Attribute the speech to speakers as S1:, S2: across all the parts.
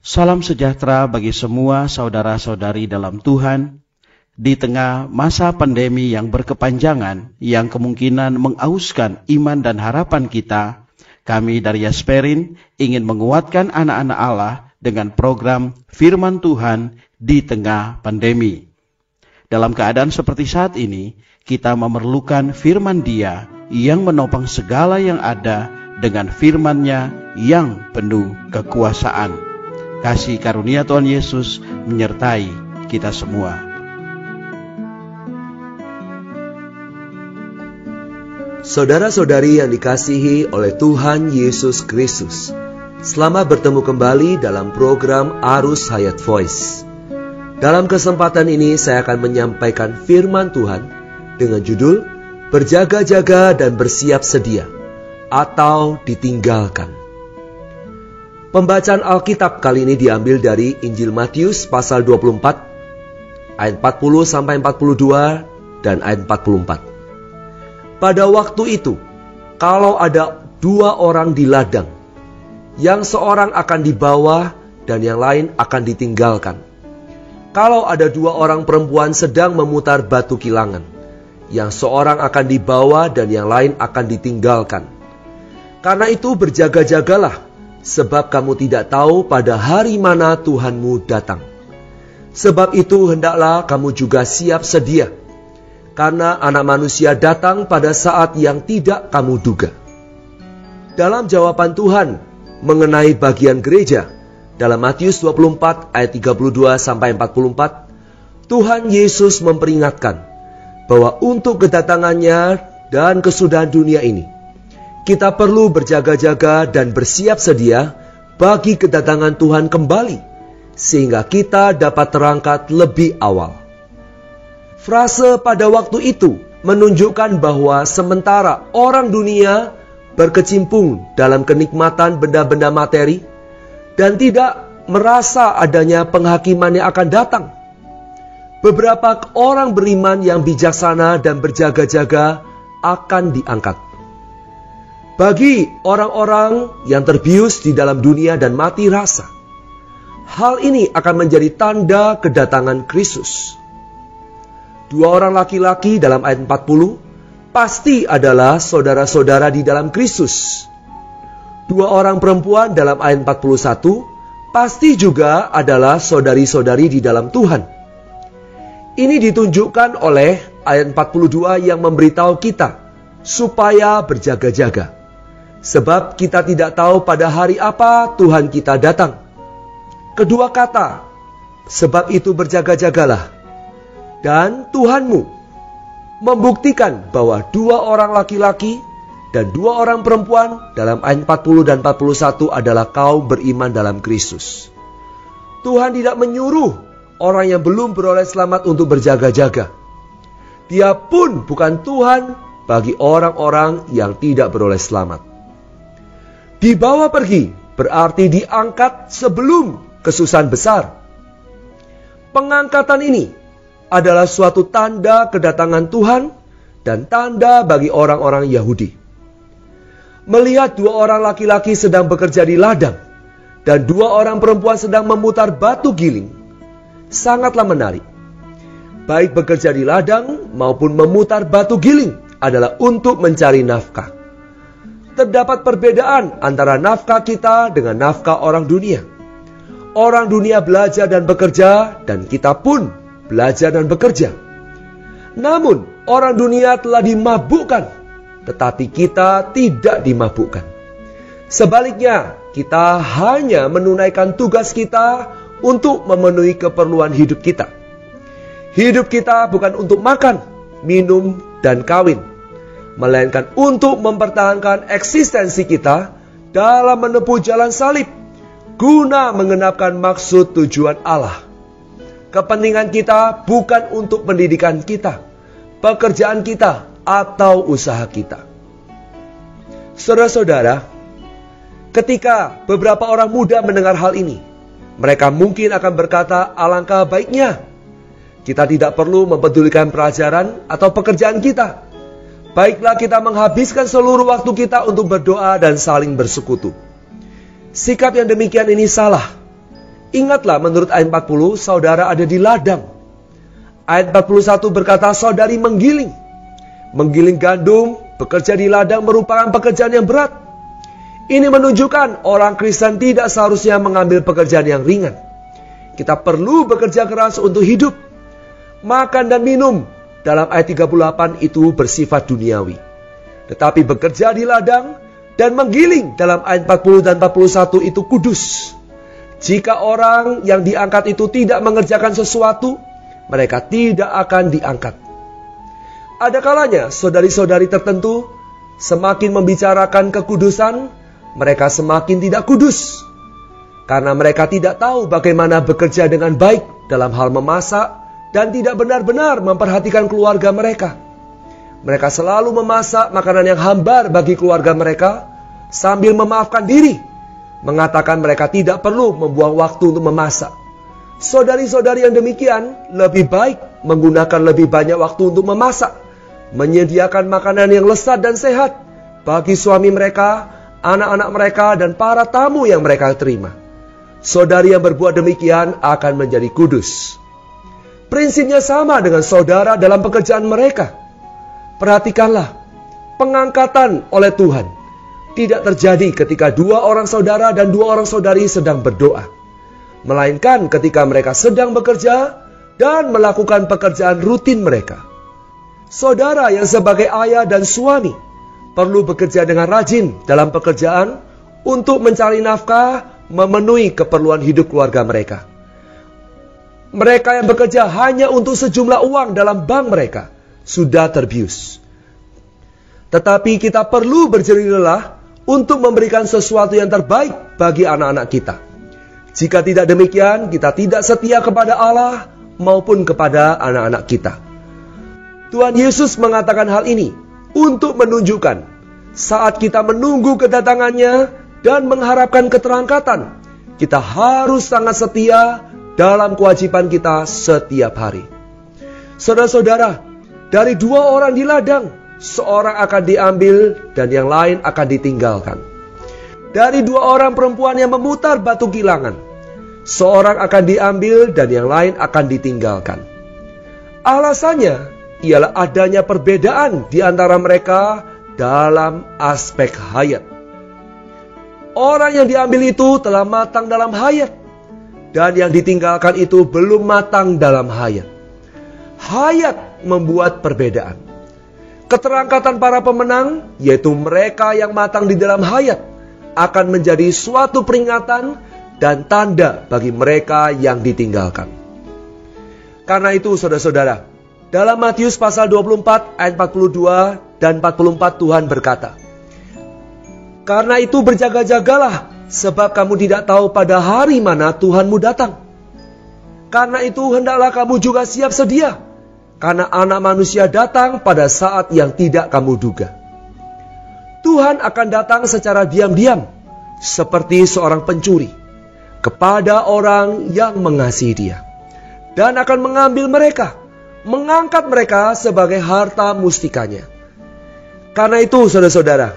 S1: Salam sejahtera bagi semua saudara-saudari dalam Tuhan. Di tengah masa pandemi yang berkepanjangan, yang kemungkinan mengauskan iman dan harapan kita, kami dari Yasperin ingin menguatkan anak-anak Allah dengan program Firman Tuhan di tengah pandemi. Dalam keadaan seperti saat ini, kita memerlukan firman Dia yang menopang segala yang ada dengan firman-Nya yang penuh kekuasaan. Kasih karunia Tuhan Yesus menyertai kita semua.
S2: Saudara-saudari yang dikasihi oleh Tuhan Yesus Kristus, selamat bertemu kembali dalam program Arus Hayat Voice. Dalam kesempatan ini saya akan menyampaikan firman Tuhan dengan judul Berjaga-jaga dan bersiap sedia atau ditinggalkan. Pembacaan Alkitab kali ini diambil dari Injil Matius pasal 24 ayat 40 sampai 42 dan ayat 44. Pada waktu itu, kalau ada dua orang di ladang, yang seorang akan dibawa dan yang lain akan ditinggalkan. Kalau ada dua orang perempuan sedang memutar batu kilangan, yang seorang akan dibawa dan yang lain akan ditinggalkan. Karena itu berjaga-jagalah, sebab kamu tidak tahu pada hari mana Tuhanmu datang. Sebab itu hendaklah kamu juga siap sedia, karena Anak Manusia datang pada saat yang tidak kamu duga. Dalam jawaban Tuhan mengenai bagian gereja, dalam Matius 24 ayat 32 sampai 44, Tuhan Yesus memperingatkan bahwa untuk kedatangannya dan kesudahan dunia ini, kita perlu berjaga-jaga dan bersiap sedia bagi kedatangan Tuhan kembali, sehingga kita dapat terangkat lebih awal. Frase pada waktu itu menunjukkan bahwa sementara orang dunia berkecimpung dalam kenikmatan benda-benda materi dan tidak merasa adanya penghakiman yang akan datang, beberapa orang beriman yang bijaksana dan berjaga-jaga akan diangkat. Bagi orang-orang yang terbius di dalam dunia dan mati rasa, hal ini akan menjadi tanda kedatangan Kristus. Dua orang laki-laki dalam ayat 40 pasti adalah saudara-saudara di dalam Kristus. Dua orang perempuan dalam ayat 41 pasti juga adalah saudari-saudari di dalam Tuhan. Ini ditunjukkan oleh ayat 42 yang memberitahu kita supaya berjaga-jaga. Sebab kita tidak tahu pada hari apa Tuhan kita datang. Kedua kata, sebab itu berjaga-jagalah. Dan Tuhanmu membuktikan bahwa dua orang laki-laki dan dua orang perempuan dalam ayat 40 dan 41 adalah kaum beriman dalam Kristus. Tuhan tidak menyuruh orang yang belum beroleh selamat untuk berjaga-jaga. Dia pun bukan Tuhan bagi orang-orang yang tidak beroleh selamat. Dibawa pergi berarti diangkat sebelum kesusahan besar. Pengangkatan ini adalah suatu tanda kedatangan Tuhan dan tanda bagi orang-orang Yahudi. Melihat dua orang laki-laki sedang bekerja di ladang dan dua orang perempuan sedang memutar batu giling, sangatlah menarik. Baik bekerja di ladang maupun memutar batu giling adalah untuk mencari nafkah. Terdapat perbedaan antara nafkah kita dengan nafkah orang dunia. Orang dunia belajar dan bekerja, dan kita pun belajar dan bekerja. Namun, orang dunia telah dimabukkan, tetapi kita tidak dimabukkan. Sebaliknya, kita hanya menunaikan tugas kita untuk memenuhi keperluan hidup kita. Hidup kita bukan untuk makan, minum, dan kawin, melainkan untuk mempertahankan eksistensi kita dalam menempuh jalan salib, guna menggenapkan maksud tujuan Allah. Kepentingan kita bukan untuk pendidikan kita, pekerjaan kita, atau usaha kita. Saudara-saudara, ketika beberapa orang muda mendengar hal ini, mereka mungkin akan berkata, alangkah baiknya kita tidak perlu mempedulikan pelajaran atau pekerjaan kita. Baiklah kita menghabiskan seluruh waktu kita untuk berdoa dan saling bersekutu. Sikap yang demikian ini salah. Ingatlah menurut ayat 40, saudara ada di ladang. Ayat 41 berkata, saudari menggiling. Menggiling gandum, bekerja di ladang merupakan pekerjaan yang berat. Ini menunjukkan orang Kristen tidak seharusnya mengambil pekerjaan yang ringan. Kita perlu bekerja keras untuk hidup. Makan dan minum dalam ayat 38 itu bersifat duniawi. Tetapi bekerja di ladang dan menggiling dalam ayat 40 dan 41 itu kudus. Jika orang yang diangkat itu tidak mengerjakan sesuatu, mereka tidak akan diangkat. Ada kalanya saudari-saudari tertentu semakin membicarakan kekudusan, mereka semakin tidak kudus. Karena mereka tidak tahu bagaimana bekerja dengan baik dalam hal memasak dan tidak benar-benar memperhatikan keluarga mereka. Mereka selalu memasak makanan yang hambar bagi keluarga mereka sambil memaafkan diri, mengatakan mereka tidak perlu membuang waktu untuk memasak. Saudari-saudari yang demikian lebih baik menggunakan lebih banyak waktu untuk memasak, menyediakan makanan yang lezat dan sehat bagi suami mereka, anak-anak mereka, dan para tamu yang mereka terima. Saudari yang berbuat demikian akan menjadi kudus. Prinsipnya sama dengan saudara dalam pekerjaan mereka. Perhatikanlah, pengangkatan oleh Tuhan tidak terjadi ketika dua orang saudara dan dua orang saudari sedang berdoa, melainkan ketika mereka sedang bekerja dan melakukan pekerjaan rutin mereka. Saudara yang sebagai ayah dan suami perlu bekerja dengan rajin dalam pekerjaan untuk mencari nafkah, memenuhi keperluan hidup keluarga mereka. Mereka yang bekerja hanya untuk sejumlah uang dalam bank mereka sudah terbius. Tetapi kita perlu berjerih lelah untuk memberikan sesuatu yang terbaik bagi anak-anak kita. Jika tidak demikian, kita tidak setia kepada Allah maupun kepada anak-anak kita. Tuhan Yesus mengatakan hal ini untuk menunjukkan saat kita menunggu kedatangannya dan mengharapkan keterangkatan, kita harus sangat setia dalam kewajiban kita setiap hari. Saudara-saudara, dari dua orang di ladang, seorang akan diambil dan yang lain akan ditinggalkan. Dari dua orang perempuan yang memutar batu kilangan, seorang akan diambil dan yang lain akan ditinggalkan. Alasannya ialah adanya perbedaan di antara mereka dalam aspek hayat. Orang yang diambil itu telah matang dalam hayat, dan yang ditinggalkan itu belum matang dalam hayat. Hayat membuat perbedaan. Keterangkatan para pemenang, yaitu mereka yang matang di dalam hayat, akan menjadi suatu peringatan dan tanda bagi mereka yang ditinggalkan. Karena itu saudara-saudara, dalam Matius pasal 24 ayat 42 dan 44 Tuhan berkata, karena itu berjaga-jagalah, sebab kamu tidak tahu pada hari mana Tuhanmu datang. Karena itu hendaklah kamu juga siap sedia, karena anak manusia datang pada saat yang tidak kamu duga. Tuhan akan datang secara diam-diam, seperti seorang pencuri, kepada orang yang mengasihi Dia, dan akan mengambil mereka, mengangkat mereka sebagai harta mustikanya. Karena itu saudara-saudara,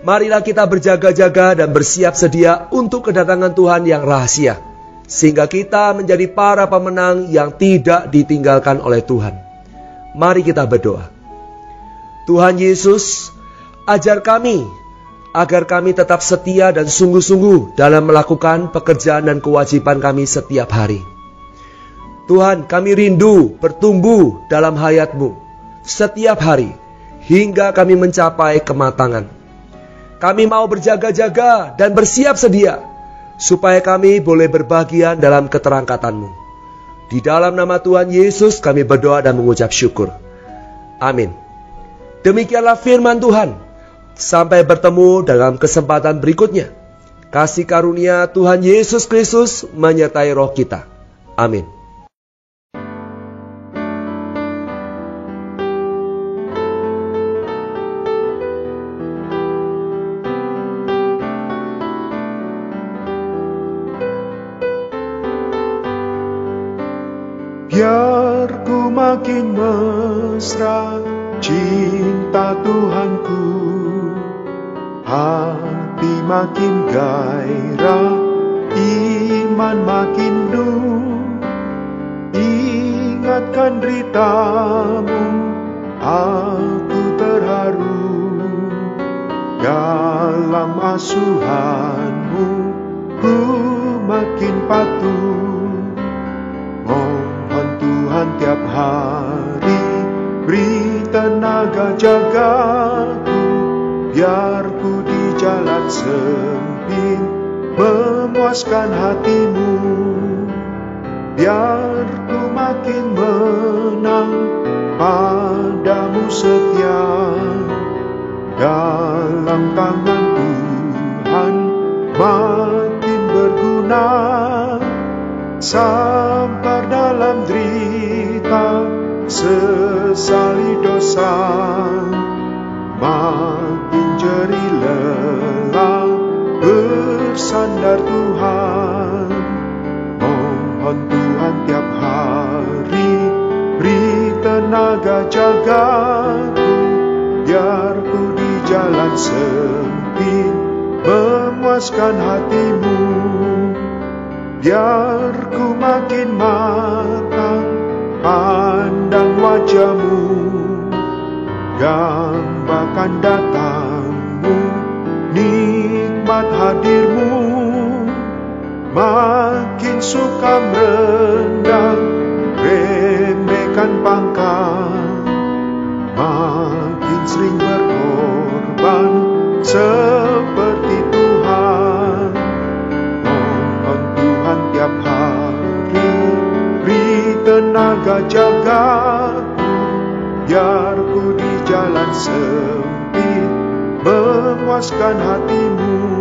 S2: marilah kita berjaga-jaga dan bersiap sedia untuk kedatangan Tuhan yang rahasia, sehingga kita menjadi para pemenang yang tidak ditinggalkan oleh Tuhan. Mari kita berdoa. Tuhan Yesus, ajar kami agar kami tetap setia dan sungguh-sungguh dalam melakukan pekerjaan dan kewajiban kami setiap hari. Tuhan, kami rindu bertumbuh dalam hayat-Mu setiap hari hingga kami mencapai kematangan. Kami mau berjaga-jaga dan bersiap sedia supaya kami boleh berbahagia dalam keterangkatan-Mu. Di dalam nama Tuhan Yesus kami berdoa dan mengucap syukur. Amin. Demikianlah firman Tuhan. Sampai bertemu dalam kesempatan berikutnya. Kasih karunia Tuhan Yesus Kristus menyertai roh kita. Amin.
S3: Biar ku makin mesra cinta Tuhanku, hati makin gairah, iman makin beritamu aku terharu, dalam asuhanmu ku makin patuh. Mohon Tuhan tiap hari beri tenaga jagaku, biar ku di jalan sempit memuaskan hatimu. Biar ku makin menang padamu setia, dalam tangan Tuhan makin berguna. Sabar dalam derita, sesali dosa, makin jeri lelah bersandar Tuhan. Mohon Tuhan tiap hari beri tenaga jagaku, biar ku di jalan sempit memuaskan hatimu. Biar ku makin matang pandang wajahmu, dambakan datangmu, nikmat hadirmu. Makin suka merendah, remehkan pangkat, makin sering berkorban seperti Tuhan. Mohon Tuhan tiap hari beri tenaga jagaku, biar ku di jalan sempit memuaskan hatimu.